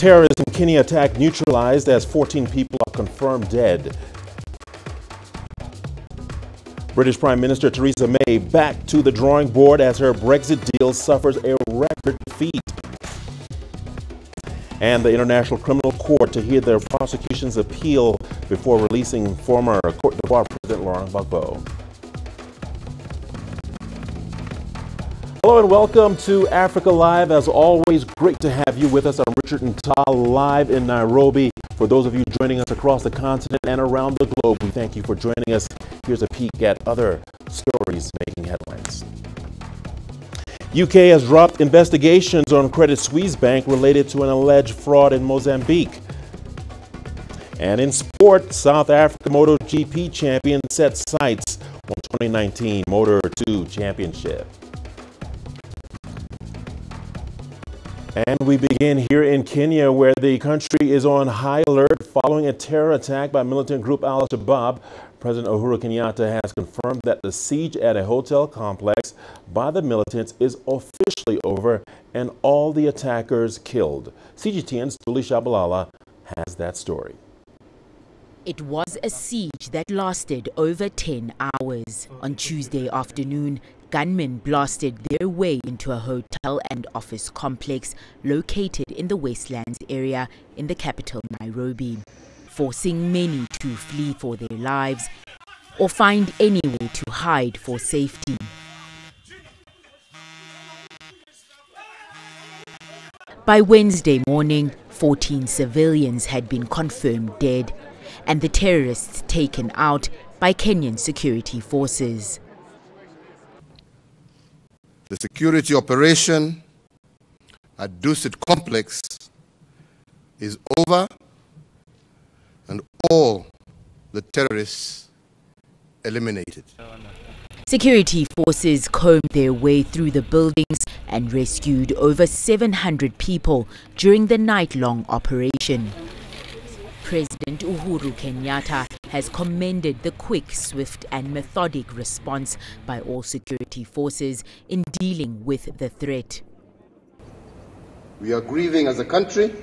Terrorist in Kenya attack neutralized as 14 people are confirmed dead. British Prime Minister Theresa May back to the drawing board as her Brexit deal suffers a record defeat. And the International Criminal Court to hear the prosecution's appeal before releasing former Côte d'Ivoire President Laurent Gbagbo. Hello and welcome to Africa Live. As always, great to have you with us. I'm Richard Nta, live in Nairobi. For those of you joining us across the continent and around the globe, we thank you for joining us. Here's a peek at other stories making headlines. UK has dropped investigations on Credit Suisse Bank related to an alleged fraud in Mozambique. And in sport, South Africa MotoGP champion set sights on 2019 Motor2 Championship. And we begin here in Kenya, where the country is on high alert following a terror attack by militant group Al-shabab. President Uhuru Kenyatta has confirmed that the siege at a hotel complex by the militants is officially over and all the attackers killed. CGTN's Theresa has that story. It was a siege that lasted over 10 hours. On Tuesday afternoon, gunmen blasted their way into a hotel and office complex located in the Westlands area in the capital Nairobi, forcing many to flee for their lives or find any way to hide for safety. By Wednesday morning, 14 civilians had been confirmed dead and the terrorists taken out by Kenyan security forces. The security operation at Dusit Complex is over and all the terrorists eliminated. Security forces combed their way through the buildings and rescued over 700 people during the night-long operation. President Uhuru Kenyatta has commended the quick, swift and methodic response by all security forces in dealing with the threat. We are grieving as a country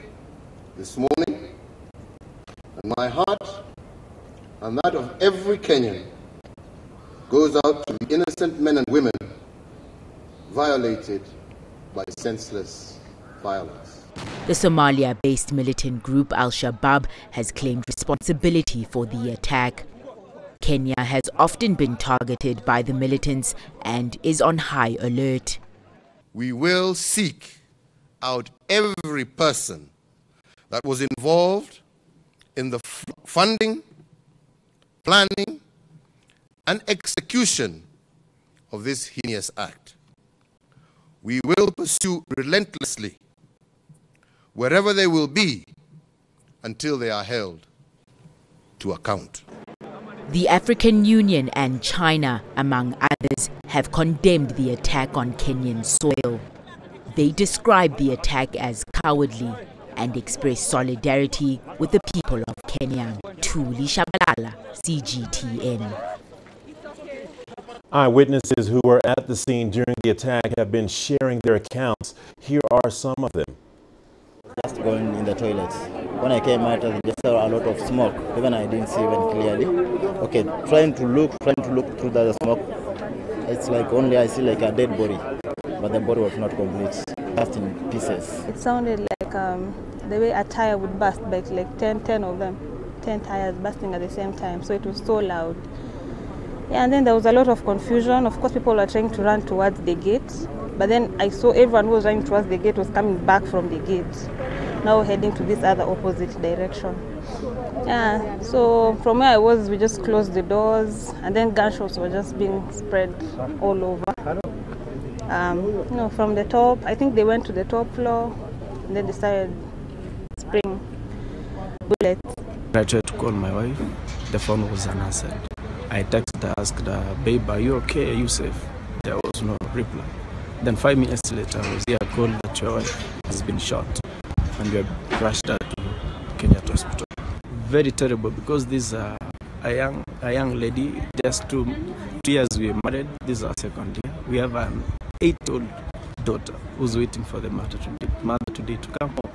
this morning, and my heart and that of every Kenyan goes out to the innocent men and women violated by senseless violence. The Somalia-based militant group Al-shabab has claimed responsibility for the attack. Kenya has often been targeted by the militants and is on high alert. We will seek out every person that was involved in the funding, planning, and execution of this heinous act. We will pursue relentlessly wherever they will be until they are held to account. The African Union and China, among others, have condemned the attack on Kenyan soil. They describe the attack as cowardly and express solidarity with the people of Kenya. Theresa, CGTN. Eyewitnesses who were at the scene during the attack have been sharing their accounts. Here are some of them. Just going in the toilets. When I came out, I just saw a lot of smoke. Even I didn't see even clearly. Okay, trying to look through the smoke. It's like only I see like a dead body, but the body was not complete, just in pieces. It sounded like the way a tire would burst, like 10 of them, 10 tires bursting at the same time. So it was so loud. Yeah, and then there was a lot of confusion. Of course, people were trying to run towards the gate. But then I saw everyone who was running towards the gate was coming back from the gate, now heading to this other opposite direction. Yeah, so from where I was, we just closed the doors, and then gunshots were just being spread all over. From the top, I think they went to the top floor, and then they started spraying bullets. I tried to call my wife. The phone was unanswered. I texted her, asked her, "Babe, are you okay? Are you safe?" There was no reply. Then 5 minutes later, I was here told that your wife has been shot and we have rushed her to Kenyatta Hospital. Very terrible, because this is a young lady, just 2 years we married. This is our second year. We have an 8-year-old daughter who's waiting for the mother today to come home.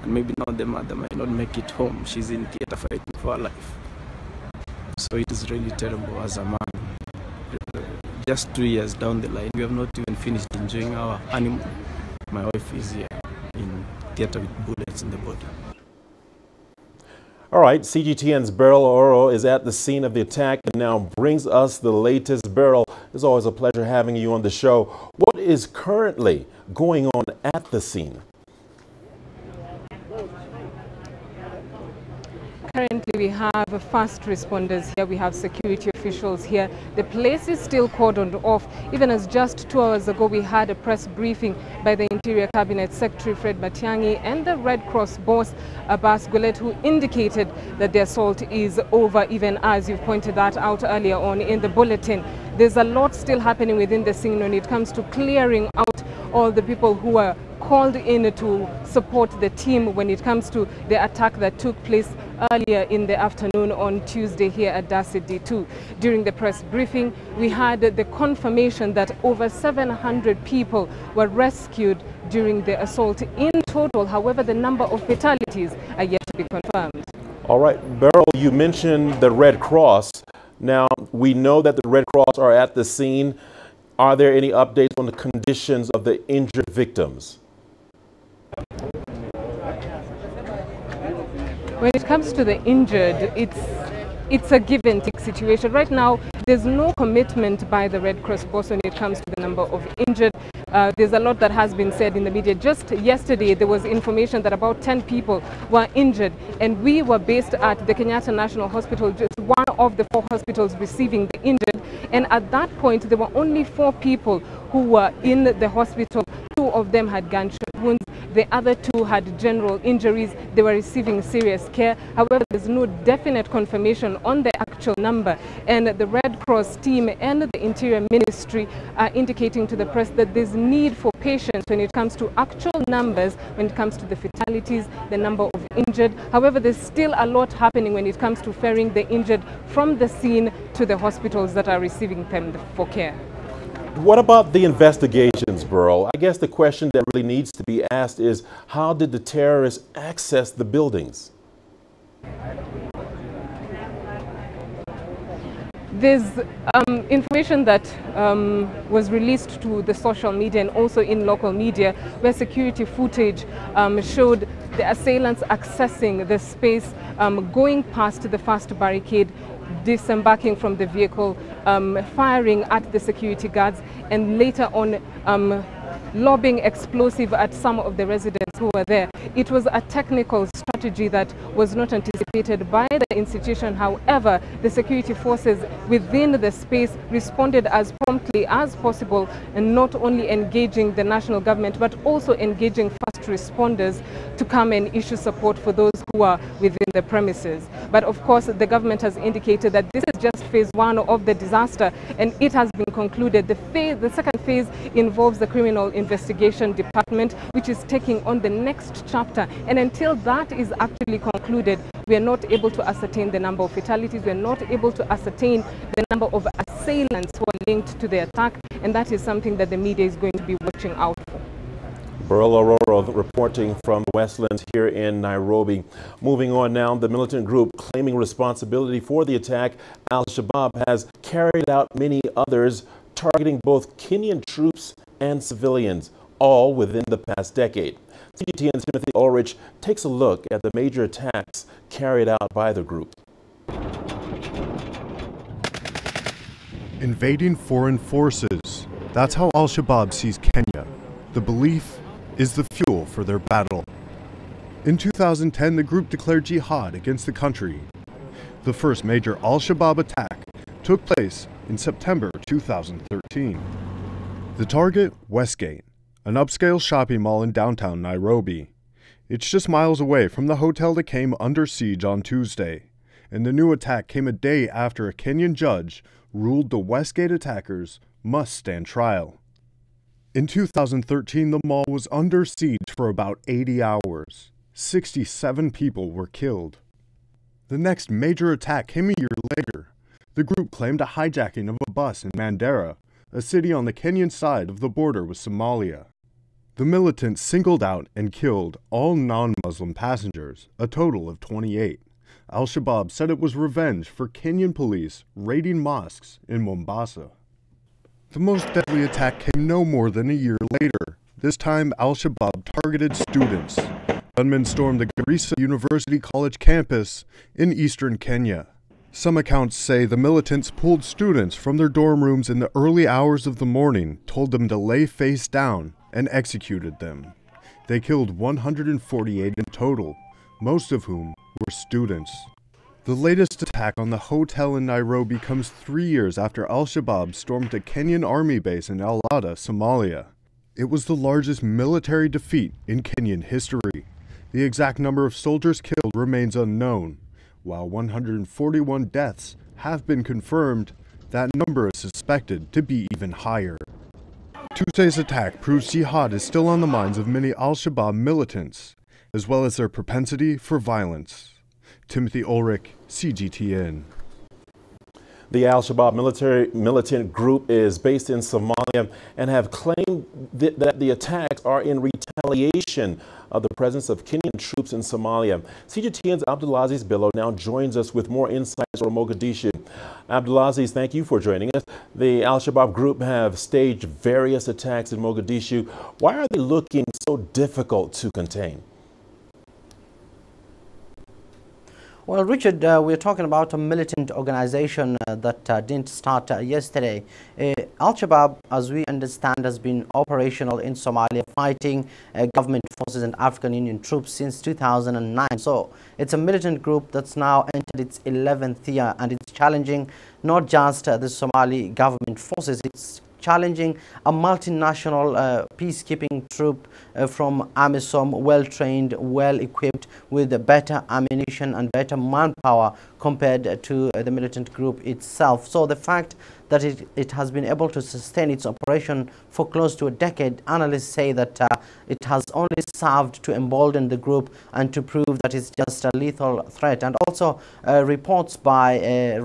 And maybe now the mother might not make it home. She's in theater fighting for her life. So it is really terrible as a man. Just 2 years down the line, we have not even finished enjoying our honeymoon. My wife is here in theater with bullets in the body. All right, CGTN's Beryl Oro is at the scene of the attack and now brings us the latest. Beryl, it's always a pleasure having you on the show. What is currently going on at the scene? Currently, we have first responders here, we have security officials here. The place is still cordoned off. Even as just 2 hours ago, we had a press briefing by the Interior Cabinet Secretary Fred Matiang'i and the Red Cross boss Abbas Gulet, who indicated that the assault is over, even as you've pointed that out earlier on in the bulletin. There's a lot still happening within the scene when it comes to clearing out all the people who are called in to support the team when it comes to the attack that took place earlier in the afternoon on Tuesday here at Darcy D2. During the press briefing, we had the confirmation that over 700 people were rescued during the assault in total. However, the number of fatalities are yet to be confirmed. All right, Beryl, you mentioned the Red Cross. Now, we know that the Red Cross are at the scene. Are there any updates on the conditions of the injured victims? When it comes to the injured, it's a give and take situation. Right now, there's no commitment by the Red Cross boss when it comes to the number of injured. There's a lot that has been said in the media. Just yesterday, there was information that about 10 people were injured, and we were based at the Kenyatta National Hospital, just one of the 4 hospitals receiving the injured. And at that point, there were only 4 people who were in the hospital. 2 of them had gunshot wounds. The other 2 had general injuries. They were receiving serious care. However, there's no definite confirmation on the actual number. And the Red Cross team and the Interior Ministry are indicating to the press that there's need for patience when it comes to actual numbers, when it comes to the fatalities, the number of injured. However, there's still a lot happening when it comes to ferrying the injured from the scene to the hospitals that are receiving them for care. What about the investigations, Beryl? I guess the question that really needs to be asked is, how did the terrorists access the buildings? There's information that was released to the social media and also in local media, where security footage showed the assailants accessing the space, going past the first barricade, disembarking from the vehicle, firing at the security guards, and later on lobbing explosive at some of the residents who were there. It was a technical strategy that was not anticipated by the institution. However, the security forces within the space responded as promptly as possible, and not only engaging the national government, but also engaging first responders to come and issue support for those who are within the premises. But of course, the government has indicated that this is just phase 1 of the disaster, and it has been concluded. The second phase involves the Criminal Investigation Department, which is taking on the next chapter. And until that is actually concluded, we are not able to ascertain the number of fatalities. We are not able to ascertain the number of assailants who are linked to the attack. And that is something that the media is going to be watching out for. Beryl Oro reporting from the Westlands here in Nairobi. Moving on now, the militant group claiming responsibility for the attack, Al-shabab, has carried out many others, targeting both Kenyan troops and civilians, all within the past decade. CGTN's Timothy Ulrich takes a look at the major attacks carried out by the group. Invading foreign forces. That's how Al-Shabab sees Kenya. The belief is the fuel for their battle. In 2010, the group declared jihad against the country. The first major Al-Shabab attack took place in September 2013. The target, Westgate, an upscale shopping mall in downtown Nairobi. It's just miles away from the hotel that came under siege on Tuesday, and the new attack came a day after a Kenyan judge ruled the Westgate attackers must stand trial. In 2013, the mall was under siege for about 80 hours. 67 people were killed. The next major attack came a year later. The group claimed a hijacking of a bus in Mandera, a city on the Kenyan side of the border with Somalia. The militants singled out and killed all non-Muslim passengers, a total of 28. Al-Shabab said it was revenge for Kenyan police raiding mosques in Mombasa. The most deadly attack came no more than a year later. This time, Al-Shabab targeted students. Gunmen stormed the Garissa University College campus in eastern Kenya. Some accounts say the militants pulled students from their dorm rooms in the early hours of the morning, told them to lay face down, and executed them. They killed 148 in total, most of whom were students. The latest attack on the hotel in Nairobi comes 3 years after Al-Shabab stormed a Kenyan army base in Al-Ada, Somalia. It was the largest military defeat in Kenyan history. The exact number of soldiers killed remains unknown. While 141 deaths have been confirmed, that number is suspected to be even higher. Tuesday's attack proves jihad is still on the minds of many Al-Shabab militants, as well as their propensity for violence. Timothy Ulrich, CGTN. The Al-Shabab militant group is based in Somalia and have claimed that the attacks are in retaliation of the presence of Kenyan troops in Somalia. CGTN's Abdulaziz Bello now joins us with more insights from Mogadishu. Abdulaziz, thank you for joining us. The Al-Shabab group have staged various attacks in Mogadishu. Why are they looking so difficult to contain? Well, Richard, we're talking about a militant organization that didn't start yesterday. Al-Shabab, as we understand, has been operational in Somalia, fighting government forces and African Union troops since 2009. So it's a militant group that's now entered its 11th year, and it's challenging not just the Somali government forces, it's challenging a multinational peacekeeping troop from AMISOM, well-trained, well-equipped with better ammunition and better manpower compared to the militant group itself. So the fact that it has been able to sustain its operation for close to a decade, analysts say that it has only served to embolden the group and to prove that it's just a lethal threat. And also reports and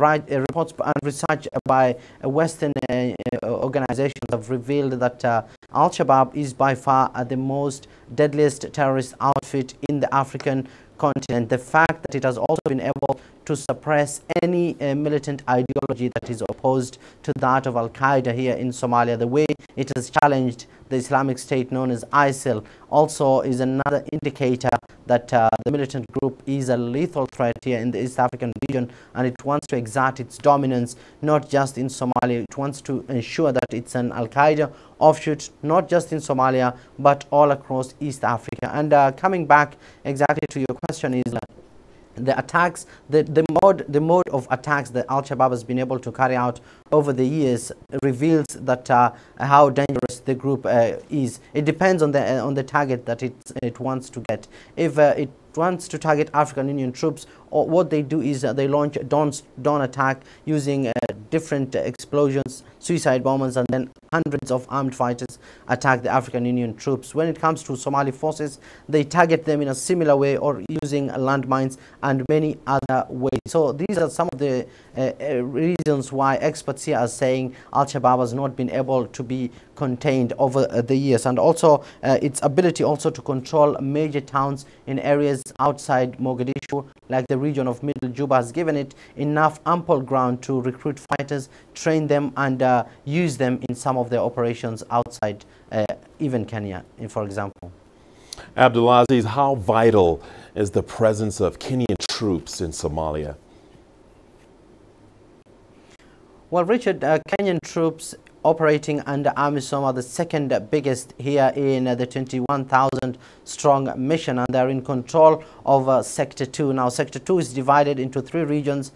research by Western organizations have revealed that Al-Shabab is by far the most deadliest terrorist outfit in the African continent. The fact that it has also been able to suppress any militant ideology that is opposed to that of Al-Qaeda here in Somalia, the way it has challenged the Islamic State known as ISIL, also is another indicator that the militant group is a lethal threat here in the East African region, and it wants to exert its dominance not just in Somalia. It wants to ensure that it's an Al-Qaeda offshoot not just in Somalia but all across East Africa. And coming back exactly to your question is the attacks, the mode of attacks that Al-Shabab has been able to carry out over the years reveals that how dangerous the group is. It depends on the target that it wants to get. If it wants to target African Union troops, or what they do is they launch dawn attack using different explosions, suicide bombers, and then hundreds of armed fighters attack the African Union troops. When it comes to Somali forces, they target them in a similar way or using landmines and many other ways. So these are some of the reasons why experts here are saying Al-Shabab has not been able to be contained over the years, and also its ability also to control major towns in areas outside Mogadishu, like the region of Middle Juba, has given it enough ample ground to recruit fighters, train them, and use them in some of their operations outside even Kenya, for example. Abdulaziz, how vital is the presence of Kenyan troops in Somalia? Well, Richard, Kenyan troops operating under AMISOM are the second biggest here in the 21,000 strong mission, and they're in control of Sector 2. Now, Sector 2 is divided into three regions: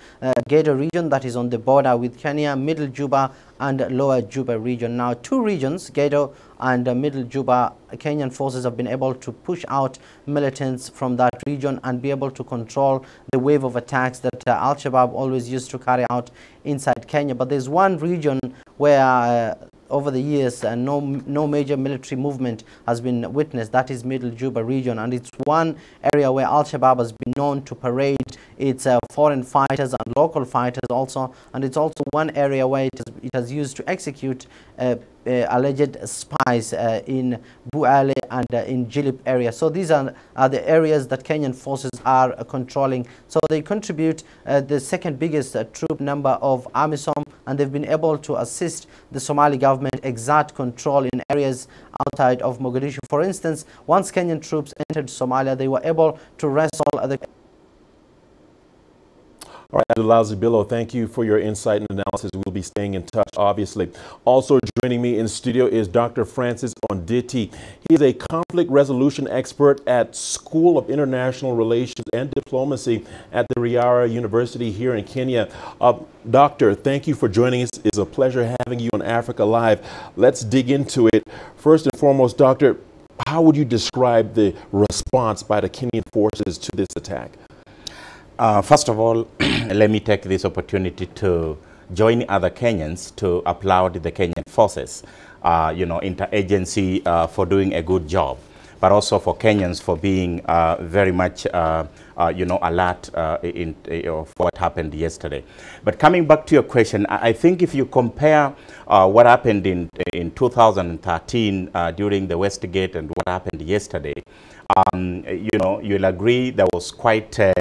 Gedo region, that is on the border with Kenya, Middle Juba, and Lower Juba region. Now, two regions, Gedo and Middle Juba, Kenyan forces have been able to push out militants from that region and be able to control the wave of attacks that Al-Shabab always used to carry out inside Kenya. But there's one region where over the years no major military movement has been witnessed. That is Middle Juba region, and it's one area where Al-Shabab has been known to parade its foreign fighters and local fighters also, and it's also one area where it has used to execute alleged spies in Buale and in Jilip area. So these are the areas that Kenyan forces are controlling. So they contribute the second biggest troop number of AMISOM, and they've been able to assist the Somali government exert control in areas outside of Mogadishu. For instance, once Kenyan troops entered Somalia, they were able to wrestle the... All right, Abdulaziz Billo, thank you for your insight and analysis. We'll be staying in touch, obviously. Also joining me in studio is Dr. Francis Onditi. He is a conflict resolution expert at School of International Relations and Diplomacy at the Riara University here in Kenya. Doctor, thank you for joining us. It's a pleasure having you on Africa Live. Let's dig into it. First and foremost, Doctor, how would you describe the response by the Kenyan forces to this attack? First of all, let me take this opportunity to join other Kenyans to applaud the Kenyan forces, interagency for doing a good job, but also for Kenyans for being very much, alert of what happened yesterday. But coming back to your question, I think if you compare what happened in 2013 during the Westgate and what happened yesterday, you'll agree there was quite a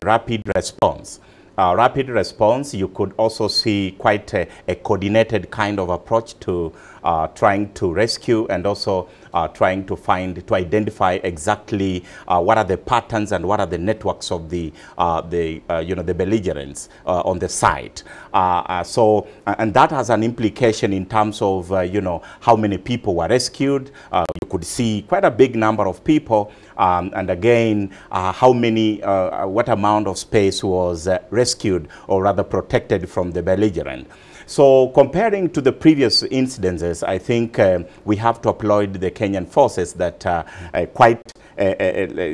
rapid response. Rapid response, you could also see quite a coordinated kind of approach to trying to rescue and also trying to identify exactly what are the patterns and what are the networks of the belligerents on the site. And that has an implication in terms of, how many people were rescued. You could see quite a big number of people. And again, how many, what amount of space was rescued or rather protected from the belligerent. So comparing to the previous incidences, I think we have to applaud the Kenyan forces that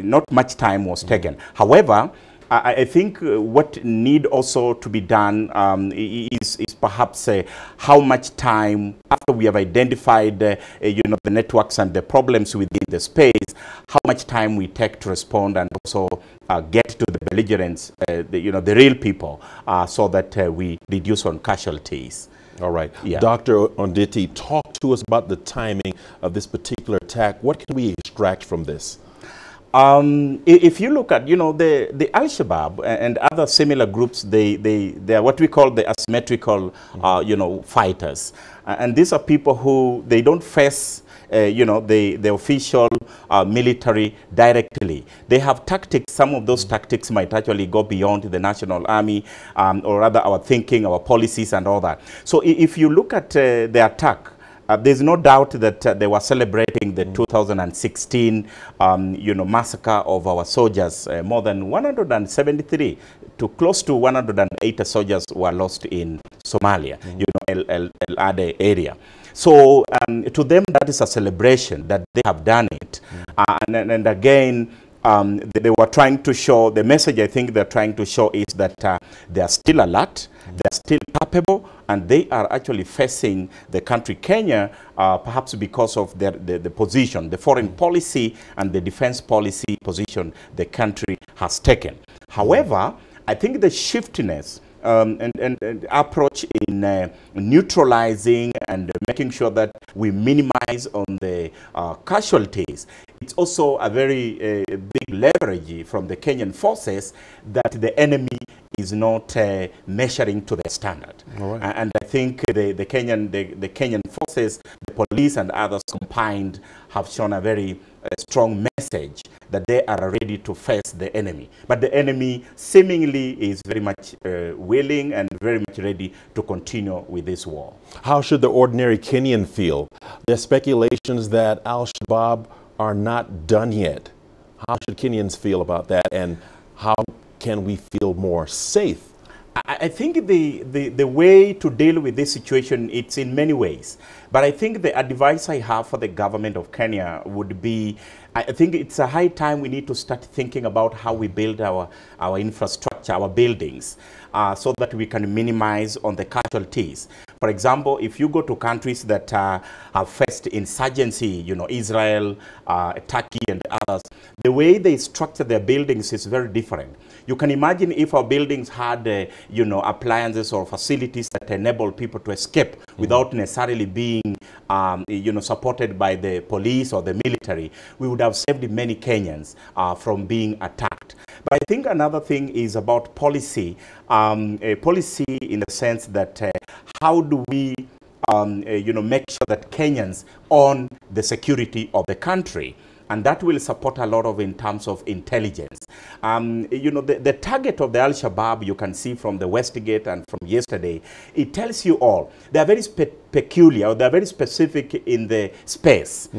not much time was taken. However, I think what need also to be done is perhaps how much time after we have identified the networks and the problems within the space, how much time we take to respond and also get to the belligerents, the real people, so that we reduce on casualties. All right. Yeah. Dr. Onditi, talk to us about the timing of this particular attack. What can we extract from this? If you look at, the Al-shabab and other similar groups, they are what we call the asymmetrical, fighters. And these are people who, they don't face, the official military directly. They have tactics. Some of those tactics might actually go beyond the national army, or rather our thinking, our policies and all that. So if you look at the attack, there's no doubt that they were celebrating the 2016, massacre of our soldiers. More than 173 to close to 180 soldiers were lost in Somalia, El Ade area. So to them, that is a celebration that they have done it. And again, they were trying to show, the message I think they're trying to show is that they are still alert, they are still capable, and they are actually facing the country Kenya, perhaps because of the position, the foreign policy and the defense policy position the country has taken. However, I think the shiftiness and approach in neutralizing and making sure that we minimize on the casualties, it's also a very big leverage from the Kenyan forces that the enemy is not measuring to their standard. Right. And I think the Kenyan forces, the police and others combined have shown a very strong message that they are ready to face the enemy. But the enemy seemingly is very much willing and very much ready to continue with this war. How should the ordinary Kenyan feel? There's speculations that Al-Shabaab are not done yet. How should Kenyans feel about that, and how can we feel more safe? I think the way to deal with this situation, it's in many ways. But I think the advice I have for the government of Kenya would be, I think it's a high time we need to start thinking about how we build our infrastructure, our buildings, so that we can minimize on the casualties. For example, if you go to countries that have faced insurgency, Israel, Turkey and others, the way they structure their buildings is very different. You can imagine if our buildings had, you know, appliances or facilities that enable people to escape without necessarily being, you know, supported by the police or the military, we would have saved many Kenyans from being attacked. But I think another thing is about policy, a policy in the sense that how do we, you know, make sure that Kenyans own the security of the country? And that will support a lot of in terms of intelligence. You know, the target of the Al-Shabab, you can see from the Westgate and from yesterday, it tells you all. They are very peculiar, or they are very specific in the space.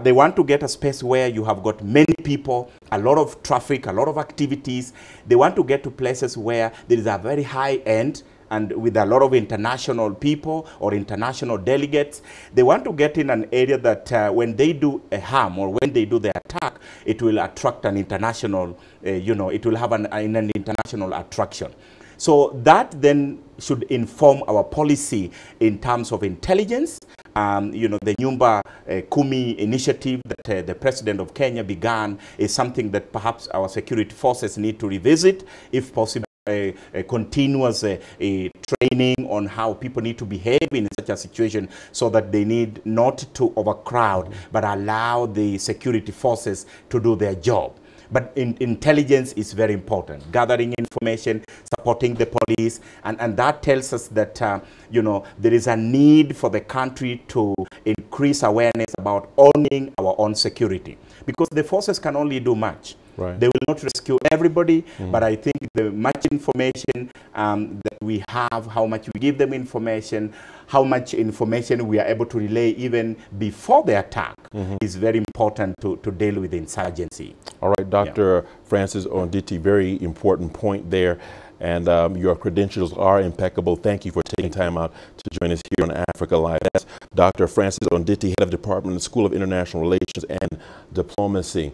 They want to get a space where you have got many people, a lot of traffic, a lot of activities. They want to get to places where there is a very high end and with a lot of international people or international delegates. They want to get in an area that when they do a harm or when they do the attack, it will attract an international, you know, it will have an international attraction. So that then should inform our policy in terms of intelligence. You know, the Nyumba Kumi initiative that the President of Kenya began is something that perhaps our security forces need to revisit, if possible. A continuous training on how people need to behave in such a situation, so that they need not to overcrowd but allow the security forces to do their job. But intelligence is very important, gathering information, supporting the police, and that tells us that you know, there is a need for the country to increase awareness about owning our own security, because the forces can only do much. Right. They will not rescue everybody, but I think the much information that we have, how much we give them information, how much information we are able to relay even before the attack is very important to deal with insurgency. All right, Dr. Francis Onditi, very important point there. And your credentials are impeccable. Thank you for taking time out to join us here on Africa Live. That's Dr. Francis Onditi, Head of Department of the School of International Relations and Diplomacy.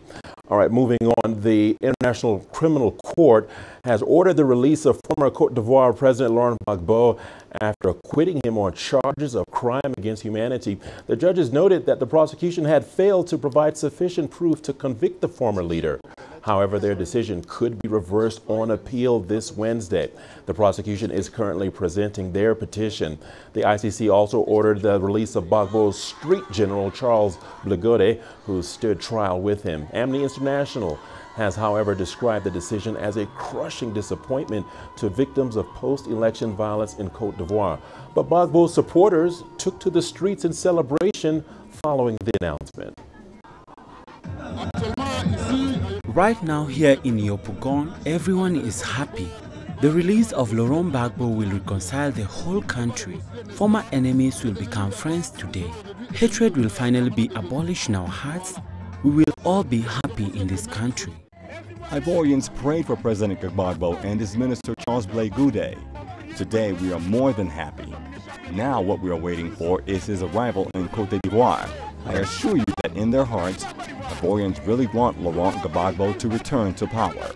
All right, moving on, the International Criminal Court has ordered the release of former Cote d'Ivoire President Laurent Gbagbo after acquitting him on charges of crime against humanity. The judges noted that the prosecution had failed to provide sufficient proof to convict the former leader. However, their decision could be reversed on appeal this Wednesday. The prosecution is currently presenting their petition. The ICC also ordered the release of Gbagbo's street general, Charles Blagode, who stood trial with him. Amnesty International has, however, described the decision as a crushing disappointment to victims of post-election violence in Cote d'Ivoire. But Gbagbo's supporters took to the streets in celebration following the announcement. Right now here in Yopougon, everyone is happy. The release of Laurent Gbagbo will reconcile the whole country. Former enemies will become friends today. Hatred will finally be abolished in our hearts. We will all be happy in this country. Ivorians prayed for President Gbagbo and his minister Charles Blagode. Today we are more than happy. Now what we are waiting for is his arrival in Cote d'Ivoire. I assure you that in their hearts, Ivorians really want Laurent Gbagbo to return to power.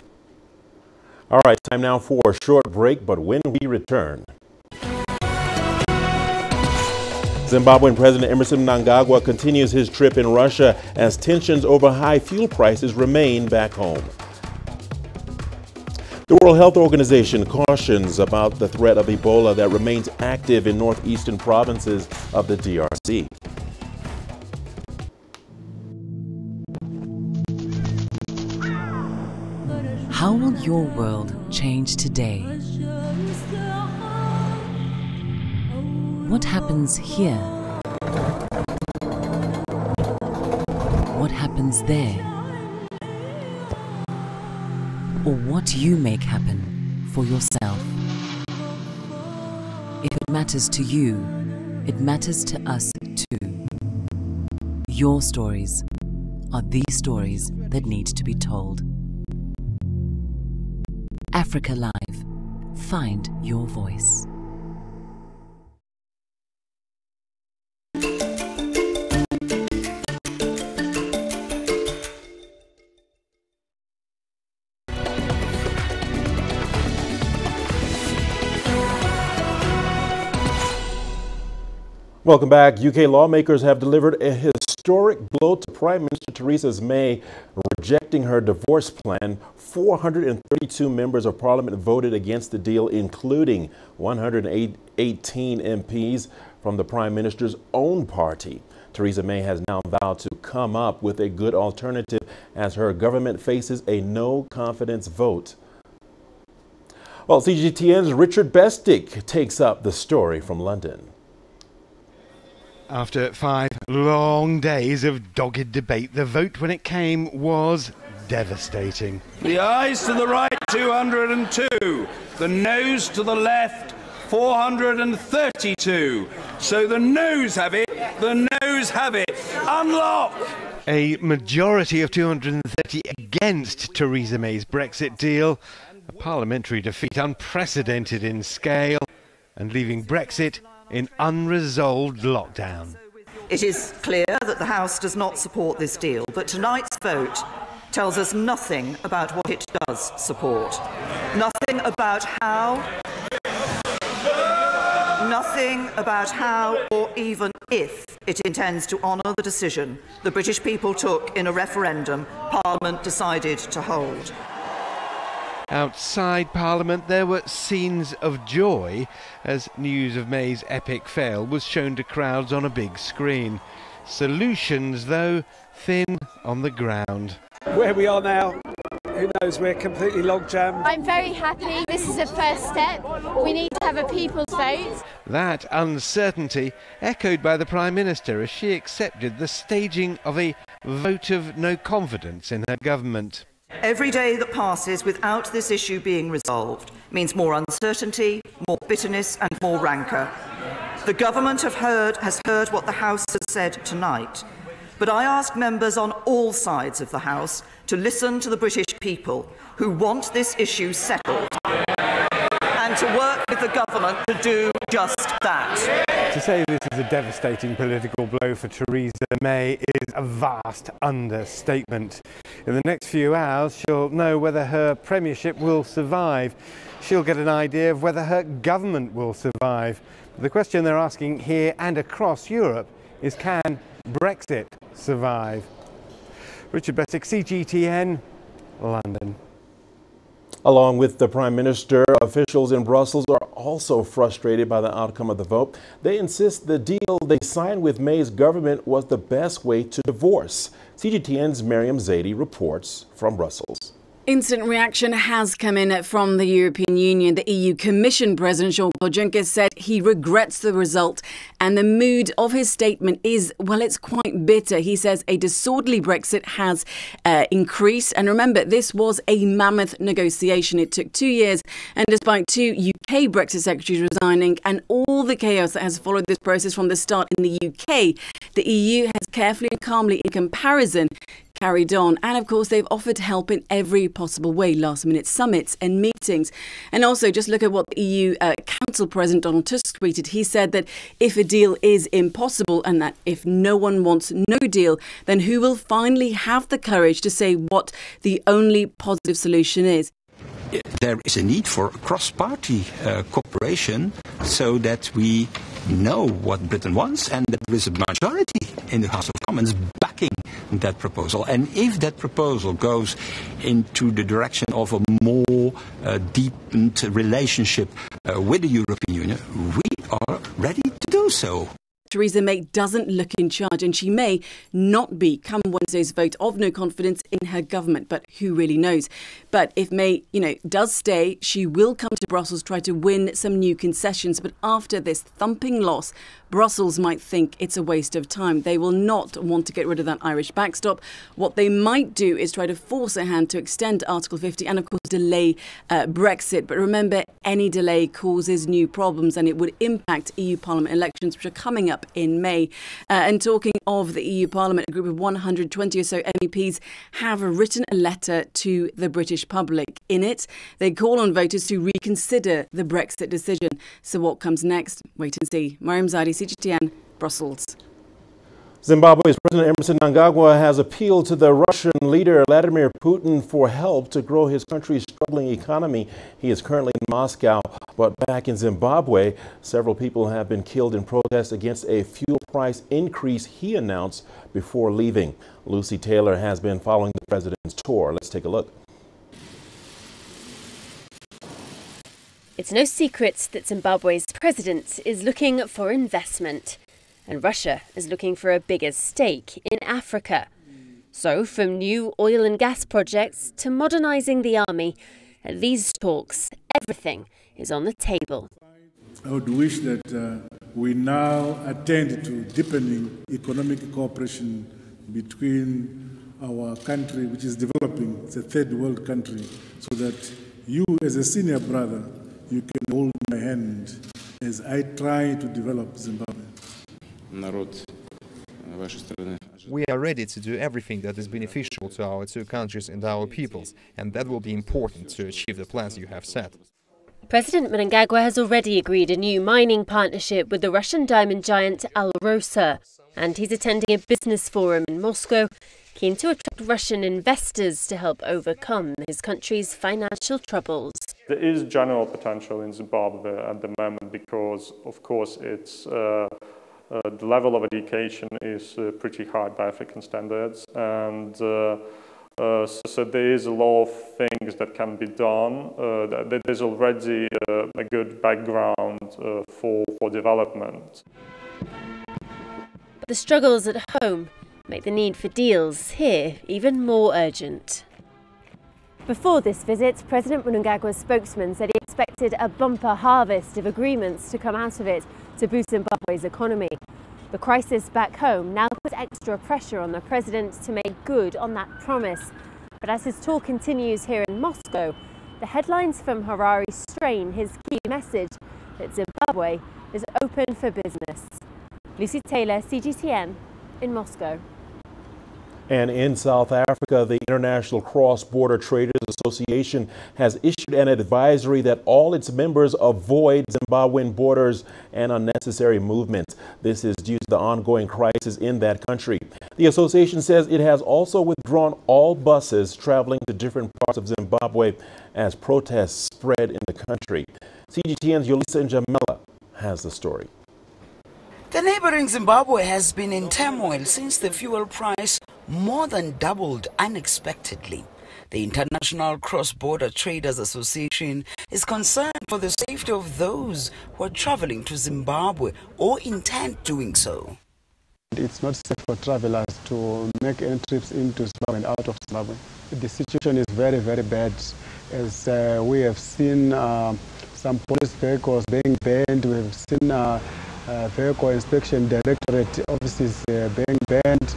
All right, time now for a short break, but when we return, Zimbabwean President Emerson Mnangagwa continues his trip in Russia as tensions over high fuel prices remain back home. The World Health Organization cautions about the threat of Ebola that remains active in northeastern provinces of the DRC. How will your world change today? What happens here? What happens there? Or what you make happen for yourself? If it matters to you, it matters to us too. Your stories are the stories that need to be told. Africa Live. Find your voice. Welcome back. UK lawmakers have delivered a historic blow to Prime Minister Theresa May rejecting her divorce plan. 432 members of parliament voted against the deal, including 118 MPs from the Prime Minister's own party. Theresa May has now vowed to come up with a good alternative as her government faces a no-confidence vote. Well, CGTN's Richard Nta takes up the story from London. After 5 long days of dogged debate, the vote when it came was devastating. The ayes to the right, 202. The noes to the left, 432. So the noes have it. The noes have it. Unlock! A majority of 230 against Theresa May's Brexit deal. A parliamentary defeat unprecedented in scale and leaving Brexit in unresolved lockdown. It is clear that the House does not support this deal, but tonight's vote tells us nothing about what it does support. Nothing about how or even if it intends to honour the decision the British people took in a referendum Parliament decided to hold. Outside Parliament, there were scenes of joy as news of May's epic fail was shown to crowds on a big screen. Solutions, though, thin on the ground. Where we are now, who knows, we're completely logjammed. I'm very happy. This is a first step. We need to have a people's vote. That uncertainty echoed by the Prime Minister as she accepted the staging of a vote of no confidence in her government. Every day that passes without this issue being resolved means more uncertainty, more bitterness and more rancour. The government has heard what the House has said tonight, but I ask members on all sides of the House to listen to the British people who want this issue settled and to work with the government to do just that. To say this is a devastating political blow for Theresa May is a vast understatement. In the next few hours, she'll know whether her premiership will survive. She'll get an idea of whether her government will survive. The question they're asking here and across Europe is, can Brexit survive? Richard Nta, CGTN, London. Along with the Prime Minister, officials in Brussels are also frustrated by the outcome of the vote. They insist the deal they signed with May's government was the best way to divorce. CGTN's Miriam Zaidi reports from Brussels. Instant reaction has come in from the European Union. The EU Commission President Jean-Claude Juncker said he regrets the result, and the mood of his statement is, well, it's quite bitter. He says a disorderly Brexit has increased. And remember, this was a mammoth negotiation. It took 2 years, and despite 2 UK Brexit secretaries resigning and all the chaos that has followed this process from the start in the UK, the EU has carefully and calmly, in comparison, carried on. And of course, they've offered help in every possible way, last-minute summits and meetings. And also, just look at what the EU Council President Donald Tusk tweeted. He said that if a deal is impossible and that if no one wants no deal, then who will finally have the courage to say what the only positive solution is? There is a need for cross-party cooperation so that we know what Britain wants and that there is a majority in the House of Commons backing that proposal. And if that proposal goes into the direction of a more deepened relationship with the European Union, we are ready to do so. Theresa May doesn't look in charge, and she may not be come Wednesday's vote of no confidence in her government, but who really knows? But if May, does stay, she will come to Brussels, try to win some new concessions. But after this thumping loss, Brussels might think it's a waste of time. They will not want to get rid of that Irish backstop. What they might do is try to force a hand to extend Article 50 and, of course, delay Brexit. But remember, any delay causes new problems, and it would impact EU Parliament elections, which are coming up in May. And talking of the EU Parliament, a group of 120 or so MEPs have written a letter to the British public. In it, they call on voters to reconsider the Brexit decision. So what comes next? Wait and see. Miriam Zaidi, CGTN, Brussels. Zimbabwe's President Emerson Mnangagwa has appealed to the Russian leader Vladimir Putin for help to grow his country's struggling economy. He is currently in Moscow, but back in Zimbabwe, several people have been killed in protest against a fuel price increase he announced before leaving. Lucy Taylor has been following the president's tour. Let's take a look. It's no secret that Zimbabwe's president is looking for investment, and Russia is looking for a bigger stake in Africa. So, from new oil and gas projects to modernising the army, at these talks, everything is on the table. I would wish that we now attend to deepening economic cooperation between our country, which is developing, it's a third world country, so that you, as a senior brother, you can hold my hand as I try to develop Zimbabwe. We are ready to do everything that is beneficial to our two countries and our peoples, and that will be important to achieve the plans you have set. President Mnangagwa has already agreed a new mining partnership with the Russian diamond giant Al-shabab, and he's attending a business forum in Moscow, keen to attract Russian investors to help overcome his country's financial troubles. There is general potential in Zimbabwe at the moment because, of course, it's the level of education is pretty high by African standards, and so there is a lot of things that can be done. There's already a good background for development. But the struggles at home make the need for deals here even more urgent. Before this visit, President Mnangagwa's spokesman said he expected a bumper harvest of agreements to come out of it to boost Zimbabwe's economy. The crisis back home now puts extra pressure on the president to make good on that promise. But as his tour continues here in Moscow, the headlines from Harare strain his key message that Zimbabwe is open for business. Lucy Taylor, CGTN, in Moscow. And in South Africa, the International Cross-Border Traders Association has issued an advisory that all its members avoid Zimbabwean borders and unnecessary movements. This is due to the ongoing crisis in that country. The association says it has also withdrawn all buses traveling to different parts of Zimbabwe as protests spread in the country. CGTN's Yolisa Njamela has the story. The neighboring Zimbabwe has been in turmoil since the fuel price more than doubled unexpectedly. The International Cross-Border Traders Association is concerned for the safety of those who are traveling to Zimbabwe or intend doing so. It's not safe for travelers to make any trips into Zimbabwe and out of Zimbabwe. The situation is very, very bad, as we have seen some police vehicles being banned. We have seen vehicle inspection directorate offices being banned.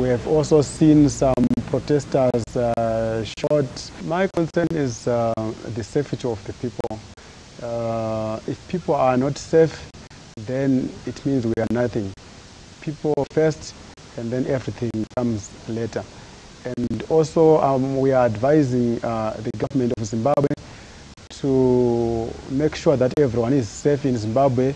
We have also seen some protesters shot. My concern is the safety of the people. If people are not safe, then it means we are nothing. People first, and then everything comes later. And also we are advising the government of Zimbabwe to make sure that everyone is safe in Zimbabwe.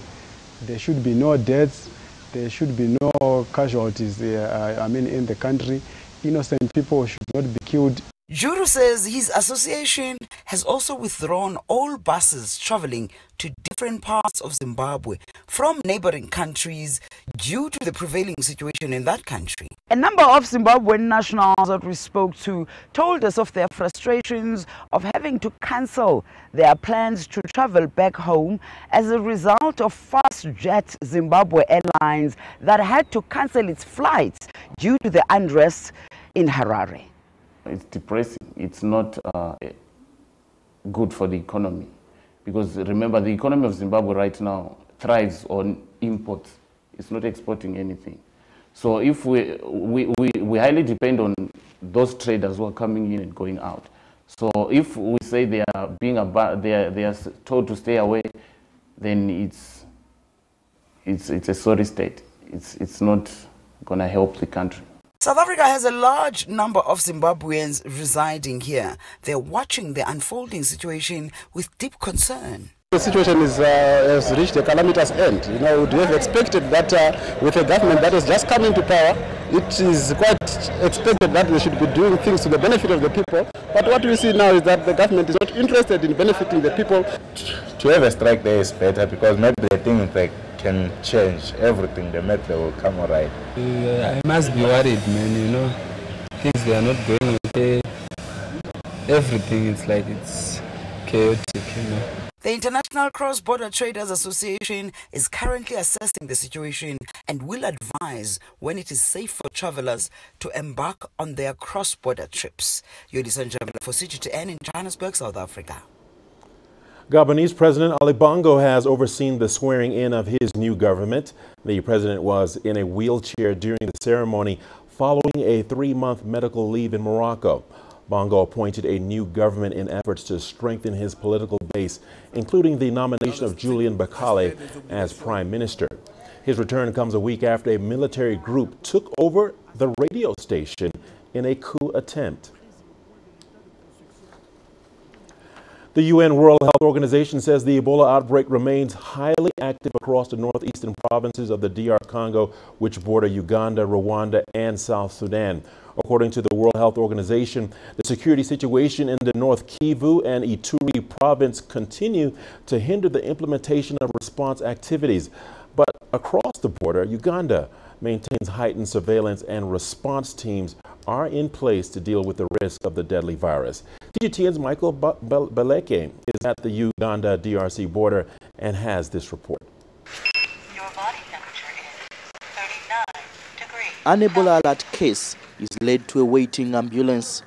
There should be no deaths. There should be no casualties in the country. Innocent people should not be killed. Juru says his association has also withdrawn all buses traveling to different parts of Zimbabwe from neighboring countries due to the prevailing situation in that country. A number of Zimbabwean nationals that we spoke to told us of their frustrations of having to cancel their plans to travel back home as a result of FastJet Zimbabwe Airlines that had to cancel its flights due to the unrest in Harare. It's depressing. It's not good for the economy, because remember, the economy of Zimbabwe right now thrives on imports. It's not exporting anything. So if we highly depend on those traders who are coming in and going out. So if we say they are being they are told to stay away, then it's a sorry state. It's not going to help the country. South Africa has a large number of Zimbabweans residing here. They're watching the unfolding situation with deep concern. The situation has reached a calamitous end. You know, we have expected that with a government that has just come into power, it is quite expected that they should be doing things to the benefit of the people. But what we see now is that the government is not interested in benefiting the people. To have a strike there is better, because maybe they think like can change everything. The matter will come all right. I must be worried, man, you know. Things, they are not going okay. Everything, it's like it's chaotic, you know. The International Cross-Border Traders Association is currently assessing the situation and will advise when it is safe for travelers to embark on their cross-border trips. Yodison Jamila for CGTN in Johannesburg, South Africa. Gabonese President Ali Bongo has overseen the swearing in of his new government. The president was in a wheelchair during the ceremony following a 3-month medical leave in Morocco. Bongo appointed a new government in efforts to strengthen his political base, including the nomination of Julian Bakale as prime minister. His return comes a week after a military group took over the radio station in a coup attempt. The UN World Health Organization says the Ebola outbreak remains highly active across the northeastern provinces of the DR Congo, which border Uganda, Rwanda, and South Sudan. According to the World Health Organization, the security situation in the North Kivu and Ituri province continue to hinder the implementation of response activities. But across the border, Uganda maintains heightened surveillance and response teams are in place to deal with the risk of the deadly virus. CGTN's Michael Baleke is at the Uganda-DRC border and has this report. An Ebola alert case is led to a waiting ambulance.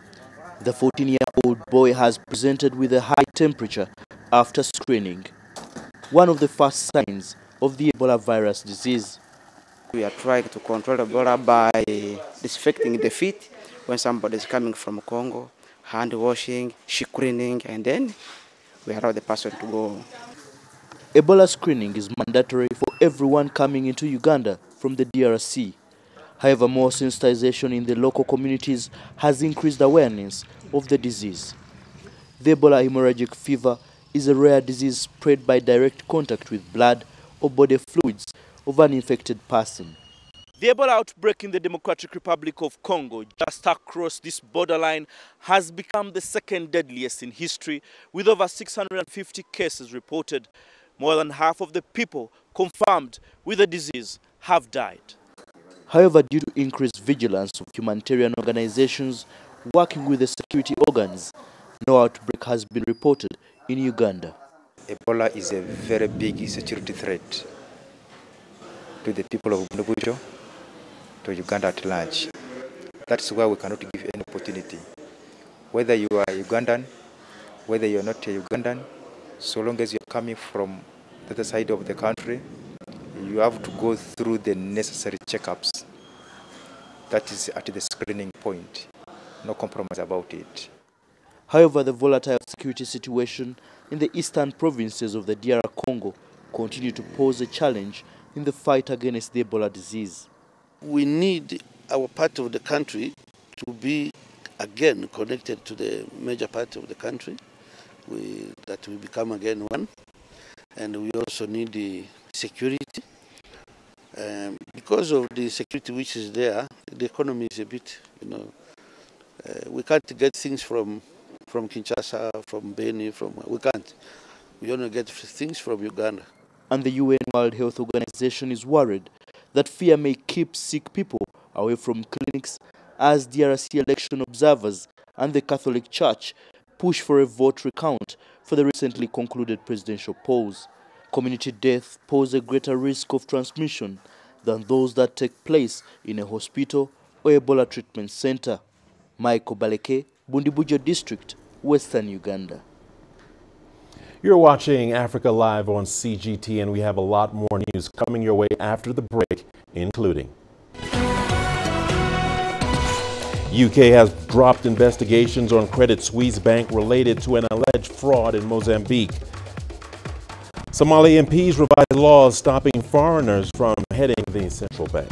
The 14-year-old boy has presented with a high temperature after screening, one of the first signs of the Ebola virus disease. We are trying to control Ebola by disinfecting the feet when somebody is coming from Congo, hand washing, screening, and then we allow the person to go. Ebola screening is mandatory for everyone coming into Uganda from the DRC. However, more sensitization in the local communities has increased awareness of the disease. The Ebola hemorrhagic fever is a rare disease spread by direct contact with blood or body fluids of an infected person. The Ebola outbreak in the Democratic Republic of Congo, just across this borderline, has become the second deadliest in history, with over 650 cases reported. More than half of the people confirmed with the disease have died. However, due to increased vigilance of humanitarian organizations working with the security organs, no outbreak has been reported in Uganda. Ebola is a very big security threat to the people of Bujumbura, to Uganda at large. That's why we cannot give any opportunity. Whether you are Ugandan, whether you are not a Ugandan, so long as you are coming from the other side of the country, you have to go through the necessary checkups. That is at the screening point. No compromise about it. However, the volatile security situation in the eastern provinces of the DR Congo continue to pose a challenge in the fight against the Ebola disease. We need our part of the country to be again connected to the major part of the country, that we become again one. And we also need the security. Because of the security which is there, the economy is a bit, we can't get things from Kinshasa, from Beni, we can't. We only get things from Uganda. And the UN World Health Organization is worried that fear may keep sick people away from clinics as DRC election observers and the Catholic Church push for a vote recount for the recently concluded presidential polls. Community deaths pose a greater risk of transmission than those that take place in a hospital or Ebola treatment center. Michael Baleke, Bundibujo District, Western Uganda. You're watching Africa Live on CGTN. We have a lot more news coming your way after the break, including UK has dropped investigations on Credit Suisse Bank related to an alleged fraud in Mozambique. Somali MPs revise laws stopping foreigners from heading the central bank.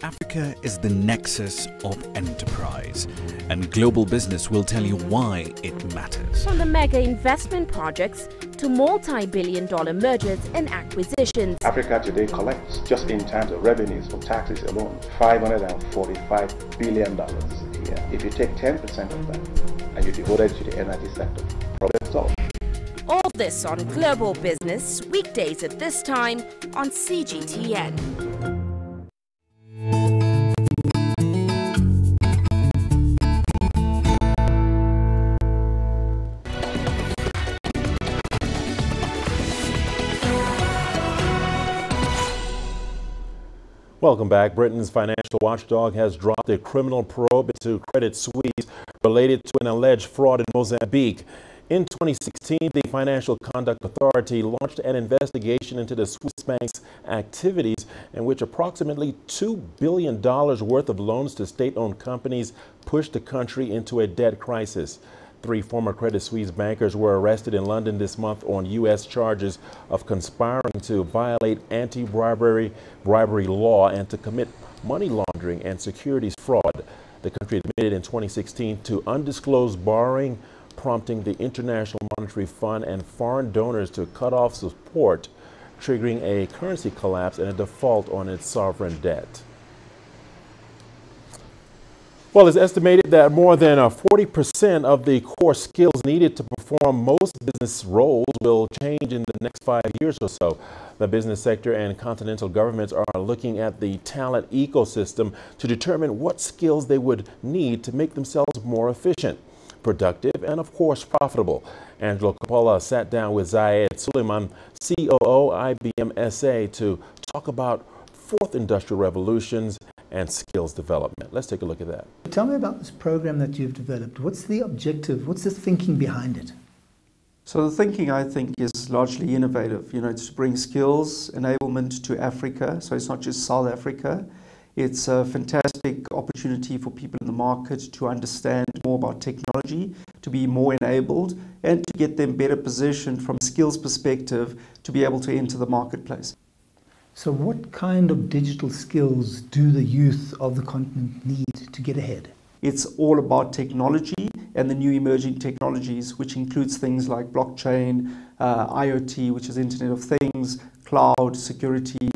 Africa is the nexus of enterprise, and global business will tell you why it matters. From the mega investment projects to multi-billion-dollar mergers and acquisitions. Africa today collects, just in terms of revenues from taxes alone, $545 billion a year. If you take 10% of that and you devote it to the energy sector, problem solved. All this on Global Business, weekdays at this time on CGTN. Welcome back. Britain's financial watchdog has dropped a criminal probe into Credit Suisse related to an alleged fraud in Mozambique. In 2016, the Financial Conduct Authority launched an investigation into the Swiss bank's activities in which approximately $2 billion worth of loans to state-owned companies pushed the country into a debt crisis. 3 former Credit Suisse bankers were arrested in London this month on U.S. charges of conspiring to violate anti-bribery law and to commit money laundering and securities fraud. The country admitted in 2016 to undisclosed borrowing, prompting the International Monetary Fund and foreign donors to cut off support, triggering a currency collapse and a default on its sovereign debt. Well, it's estimated that more than 40% of the core skills needed to perform most business roles will change in the next 5 years or so. The business sector and continental governments are looking at the talent ecosystem to determine what skills they would need to make themselves more efficient, productive, and of course profitable. Angelo Coppola sat down with Zayed Suleiman, COO IBM SA, to talk about fourth industrial revolutions and skills development. Let's take a look at that. Tell me about this program that you've developed. What's the objective? What's the thinking behind it? So the thinking, I think, is largely innovative. You know, it's to bring skills enablement to Africa. So it's not just South Africa. It's a fantastic opportunity for people in the market to understand more about technology, to be more enabled, and to get them better positioned from a skills perspective to be able to enter the marketplace. So what kind of digital skills do the youth of the continent need to get ahead? It's all about technology and the new emerging technologies, which includes things like blockchain, IoT, which is Internet of Things, cloud, security,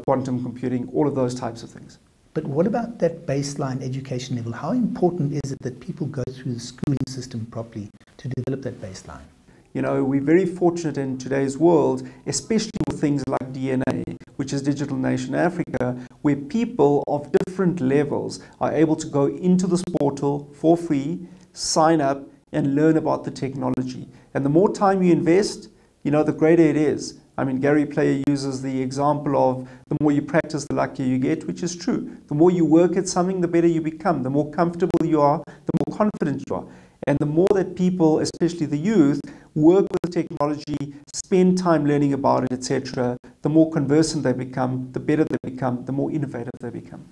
quantum computing, all of those types of things. But what about that baseline education level? How important is it that people go through the schooling system properly to develop that baseline? You know, we're very fortunate in today's world, especially with things like DNA, which is Digital Nation Africa, where people of different levels are able to go into this portal for free, sign up, and learn about the technology. And the more time you invest, the greater it is. I mean, Gary Player uses the example of the more you practice, the luckier you get, which is true. The more you work at something, the better you become. The more comfortable you are, the more confident you are. And the more that people, especially the youth, work with the technology, spend time learning about it, etc., the more conversant they become, the better they become, the more innovative they become.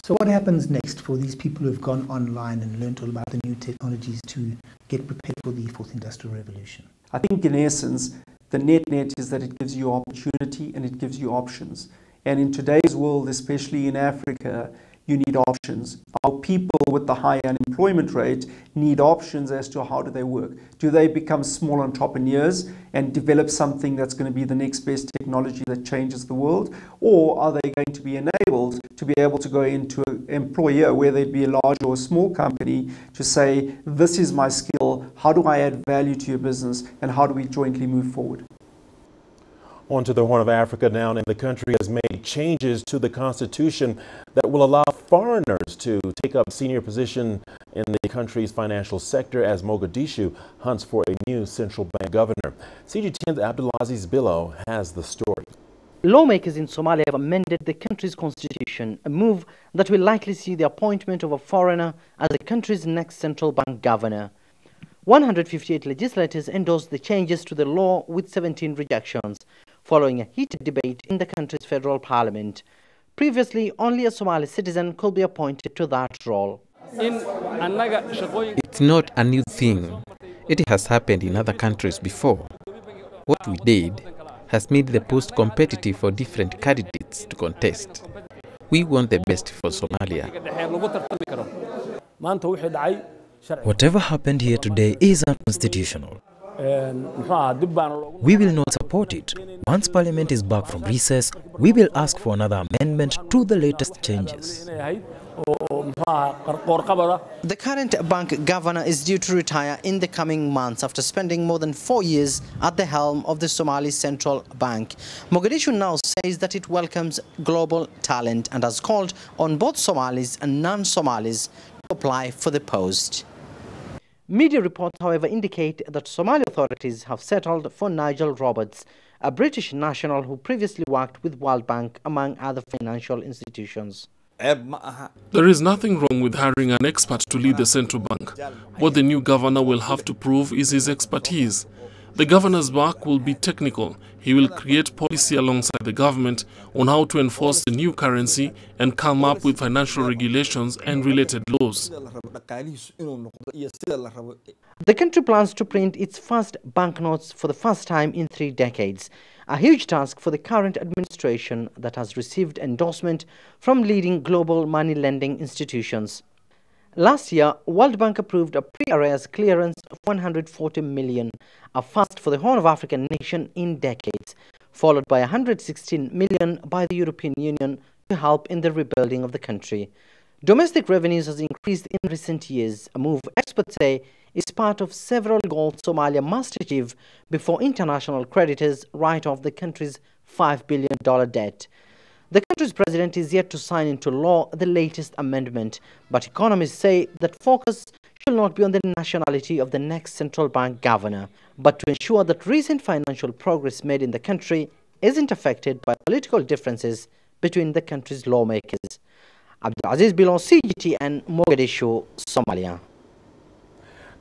So what happens next for these people who have gone online and learned all about the new technologies to get prepared for the fourth industrial revolution? I think in essence, the net is that it gives you opportunity and it gives you options. And in today's world, especially in Africa, you need options. Our people with the high unemployment rate need options as to how do they work. Do they become small entrepreneurs and develop something that's going to be the next best technology that changes the world? Or are they going to be enabled to be able to go into an employer, whether it be a large or a small company, to say, this is my skill, how do I add value to your business, and how do we jointly move forward? On to the Horn of Africa now, and the country has made changes to the constitution that will allow foreigners to take up senior position in the country's financial sector as Mogadishu hunts for a new central bank governor. CGTN's Abdulaziz Billo has the story. Lawmakers in Somalia have amended the country's constitution, a move that will likely see the appointment of a foreigner as the country's next central bank governor. 158 legislators endorsed the changes to the law with 17 rejections, following a heated debate in the country's federal parliament. Previously, only a Somali citizen could be appointed to that role. It's not a new thing. It has happened in other countries before. What we did has made the post competitive for different candidates to contest. We want the best for Somalia. Whatever happened here today is unconstitutional. We will not support it. Once Parliament is back from recess, we will ask for another amendment to the latest changes. The current bank governor is due to retire in the coming months after spending more than 4 years at the helm of the Somali Central Bank. Mogadishu now says that it welcomes global talent and has called on both Somalis and non-Somalis to apply for the post. Media reports, however, indicate that Somali authorities have settled for Nigel Roberts, a British national who previously worked with World Bank, among other financial institutions. There is nothing wrong with hiring an expert to lead the central bank. What the new governor will have to prove is his expertise. The governor's work will be technical. He will create policy alongside the government on how to enforce the new currency and come up with financial regulations and related laws. The country plans to print its first banknotes for the first time in 3 decades, a huge task for the current administration that has received endorsement from leading global money lending institutions. Last year, World Bank approved a pre-arrears clearance of 140 million, a first for the Horn of African nation in decades, followed by 116 million by the European Union to help in the rebuilding of the country. Domestic revenues has increased in recent years, a move experts say is part of several goals Somalia must achieve before international creditors write off the country's $5 billion debt. The country's president is yet to sign into law the latest amendment, but economists say that focus should not be on the nationality of the next central bank governor, but to ensure that recent financial progress made in the country isn't affected by political differences between the country's lawmakers. Abdulaziz Bilon, CGTN, Mogadishu, Somalia.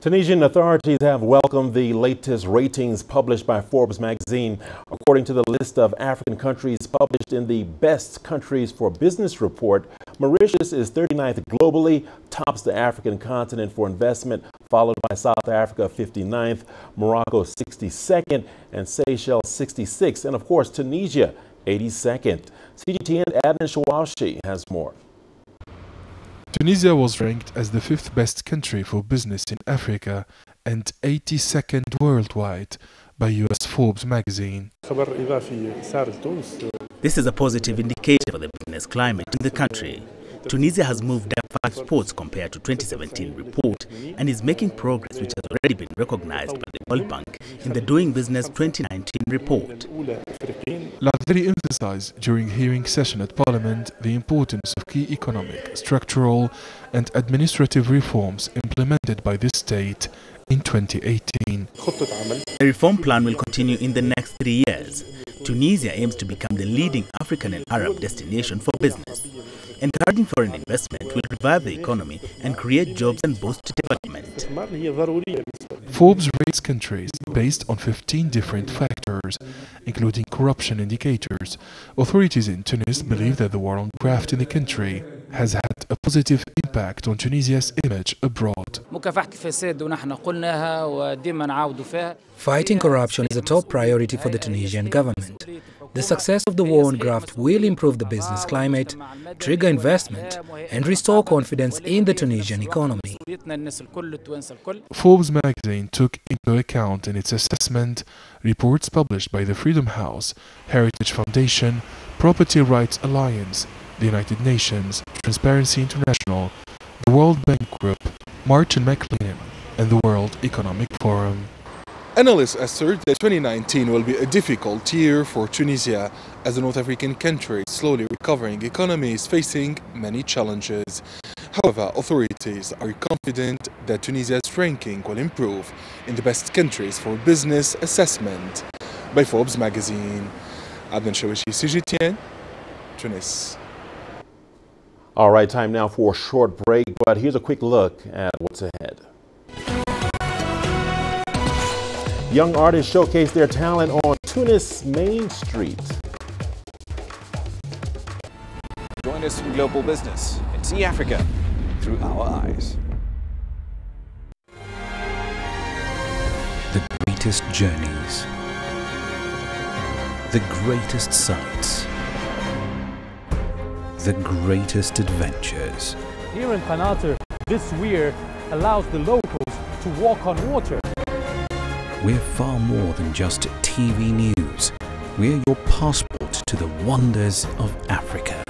Tunisian authorities have welcomed the latest ratings published by Forbes magazine. According to the list of African countries published in the Best Countries for Business report, Mauritius is 39th globally, tops the African continent for investment, followed by South Africa 59th, Morocco 62nd, and Seychelles 66th, and of course Tunisia 82nd. CGTN Adnan Shawashi has more. Tunisia was ranked as the 5th best country for business in Africa and 82nd worldwide by US Forbes magazine. This is a positive indicator for the business climate in the country. Tunisia has moved up 5 spots compared to 2017 report and is making progress which has already been recognized by the World Bank in the Doing Business 2019 report. Al-Shabab emphasized during hearing session at Parliament the importance of key economic, structural and administrative reforms implemented by the state in 2018. The reform plan will continue in the next 3 years. Tunisia aims to become the leading African and Arab destination for business. Encouraging foreign investment will revive the economy and create jobs and boost development. Forbes rates countries based on 15 different factors, including corruption indicators. Authorities in Tunis believe that the war on graft in the country has had a positive impact on Tunisia's image abroad. Fighting corruption is a top priority for the Tunisian government. The success of the war on graft will improve the business climate, trigger investment, and restore confidence in the Tunisian economy. Forbes magazine took into account in its assessment reports published by the Freedom House, Heritage Foundation, Property Rights Alliance, the United Nations, Transparency International, the World Bank Group, Martin McLennan, and the World Economic Forum. Analysts assert that 2019 will be a difficult year for Tunisia, as the North African country, slowly recovering economy, is facing many challenges. However, authorities are confident that Tunisia's ranking will improve in the best countries for business assessment by Forbes magazine. Adnan Shawashi, CGTN, Tunis. All right, time now for a short break, but here's a quick look at what's ahead. Young artists showcase their talent on Tunis Main Street. Join us in Global Business and see Africa through our eyes. The greatest journeys, the greatest sights, the greatest adventures. Here in Qanater, this weir allows the locals to walk on water. We're far more than just TV news. We're your passport to the wonders of Africa.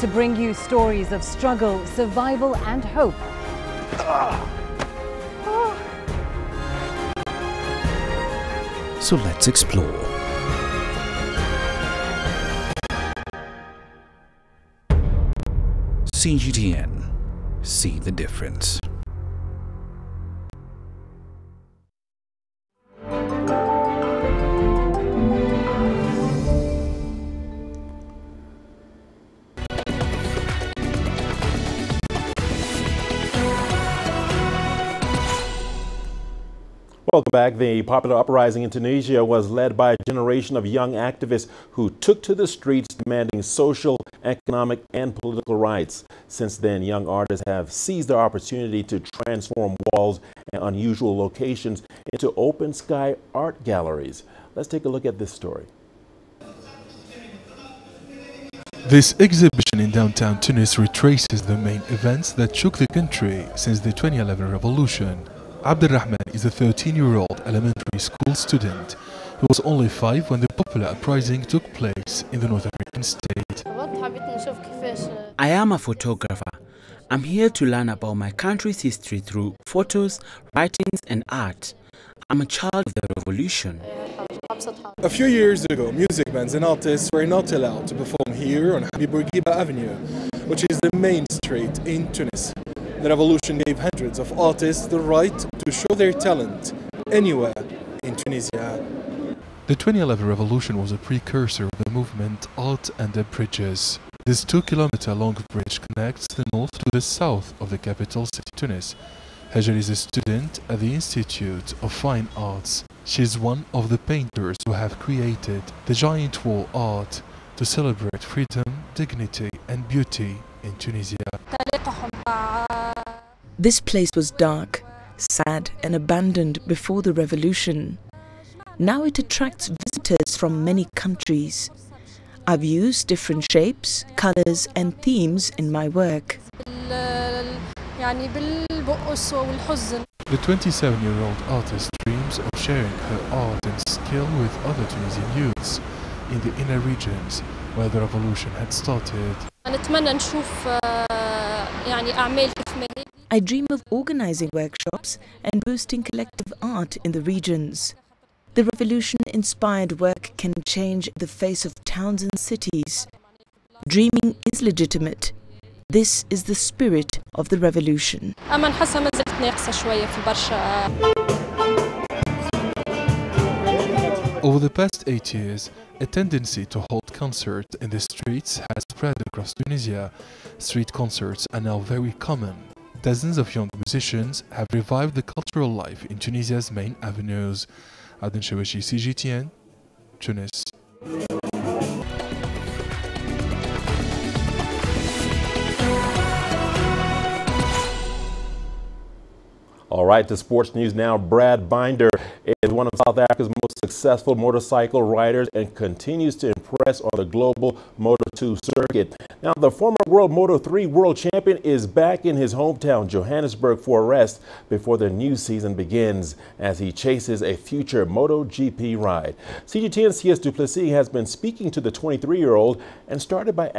to bring you stories of struggle, survival and hope. So let's explore. CGTN. See the difference. Welcome back. The popular uprising in Tunisia was led by a generation of young activists who took to the streets demanding social, economic, and political rights. Since then, young artists have seized the opportunity to transform walls and unusual locations into open sky art galleries. Let's take a look at this story. This exhibition in downtown Tunis retraces the main events that shook the country since the 2011 revolution. Abdelrahman is a 13-year-old elementary school student. He was only 5 when the popular uprising took place in the North African state. I am a photographer. I'm here to learn about my country's history through photos, writings and art. I'm a child of the revolution. A few years ago, music bands and artists were not allowed to perform here on Habib Bourguiba Avenue, which is the main street in Tunis. The revolution gave hundreds of artists the right to show their talent anywhere in Tunisia. The 2011 revolution was a precursor of the movement Art Under Bridges. This 2-kilometer-long bridge connects the north to the south of the capital city Tunis. Hajar is a student at the Institute of Fine Arts. She is one of the painters who have created the giant wall art to celebrate freedom, dignity and beauty in Tunisia. This place was dark, sad and abandoned before the revolution. Now it attracts visitors from many countries. I've used different shapes, colors and themes in my work. The 27-year-old artist dreams of sharing her art and skill with other Tunisian youths in the inner regions where the revolution had started. I dream of organizing workshops and boosting collective art in the regions. The revolution-inspired work can change the face of towns and cities. Dreaming is legitimate. This is the spirit of the revolution. Over the past 8 years, a tendency to hold concerts in the streets has spread across Tunisia. Street concerts are now very common. Dozens of young musicians have revived the cultural life in Tunisia's main avenues. Aden Shawashi, CGTN, Tunis. All right, to sports news now. Brad Binder is one of South Africa's most successful motorcycle riders and continues to impress on the global Moto2 circuit. Now, the former World Moto3 world champion is back in his hometown, Johannesburg, for a rest before the new season begins as he chases a future MotoGP ride. CGTN's CS Duplessis has been speaking to the 23-year-old and started by